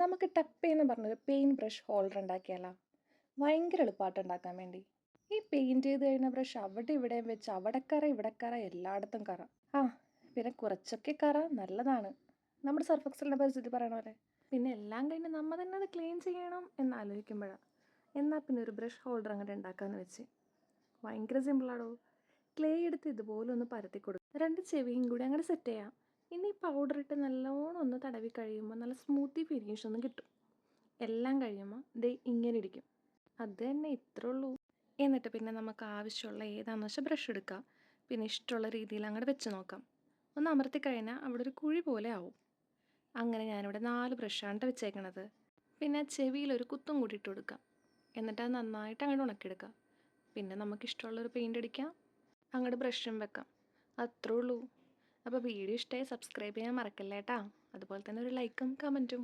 നമുക്ക് ടപ്പേ എന്ന് പറഞ്ഞൊരു പെയിൻറ്റ് ബ്രഷ് ഹോൾഡർ ഉണ്ടാക്കിയാലോ? ഭയങ്കര എളുപ്പമായിട്ട് ഉണ്ടാക്കാൻ വേണ്ടി. ഈ പെയിൻറ്റ് ചെയ്ത് കഴിഞ്ഞ ബ്രഷ് അവിടെ ഇവിടെയും വെച്ച് അവിടെ കറ ഇവിടെ കറ എല്ലായിടത്തും കറ. ആ പിന്നെ കുറച്ചൊക്കെ കറ നല്ലതാണ്. നമ്മുടെ സർഫ് എക്സലിൻ്റെ പരിസ്ഥിതി പറയണ പോലെ. പിന്നെ എല്ലാം കഴിഞ്ഞ് നമ്മൾ തന്നെ അത് ക്ലീൻ ചെയ്യണം എന്നാലോചിക്കുമ്പോഴാണ് എന്നാൽ പിന്നെ ഒരു ബ്രഷ് ഹോൾഡർ അങ്ങോട്ട് ഉണ്ടാക്കാമെന്ന് വെച്ച്. ഭയങ്കര സിമ്പിളാണോ? ക്ലേ എടുത്ത് ഇതുപോലെ ഒന്ന് പരത്തി കൊടുക്കും. രണ്ട് ചെവിയും കൂടി അങ്ങോട്ട് സെറ്റ് ചെയ്യാം. ഇനി പൗഡർ ഇട്ട് നല്ലോണം ഒന്ന് തടവി കഴിയുമ്പോൾ നല്ല സ്മൂത്തി ഫിനിഷ് ഒന്നും കിട്ടും. എല്ലാം കഴിയുമ്പോൾ ദേ ഇങ്ങനെ ഇരിക്കും. അത് തന്നെ ഇത്രേ ഉള്ളൂ. എന്നിട്ട് പിന്നെ നമുക്ക് ആവശ്യമുള്ള ഏതാണെന്ന് വെച്ചാൽ ബ്രഷ് എടുക്കാം. പിന്നെ ഇഷ്ടമുള്ള രീതിയിൽ അങ്ങോട്ട് വെച്ച് നോക്കാം. ഒന്ന് അമർത്തി കഴിഞ്ഞാൽ അവിടെ ഒരു കുഴി പോലെ ആവും. അങ്ങനെ ഞാനിവിടെ 4 ബ്രഷാണ് വെച്ചേക്കണത്. പിന്നെ ചെവിയിലൊരു കുത്തും കൂടി ഇട്ട് കൊടുക്കാം. എന്നിട്ട് അത് നന്നായിട്ട് അങ്ങോട്ട് ഉണക്കിയെടുക്കാം. പിന്നെ നമുക്ക് ഇഷ്ടമുള്ളൊരു പെയിൻ്റ് അടിക്കാം, അങ്ങോട്ട് ബ്രഷും വെക്കാം. അത്രേ ഉള്ളൂ. അപ്പോൾ വീഡിയോ ഇഷ്ടമായി സബ്സ്ക്രൈബ് ചെയ്യാൻ മറക്കല്ലേട്ടാ. അതുപോലെ തന്നെ ഒരു ലൈക്കും കമൻറ്റും.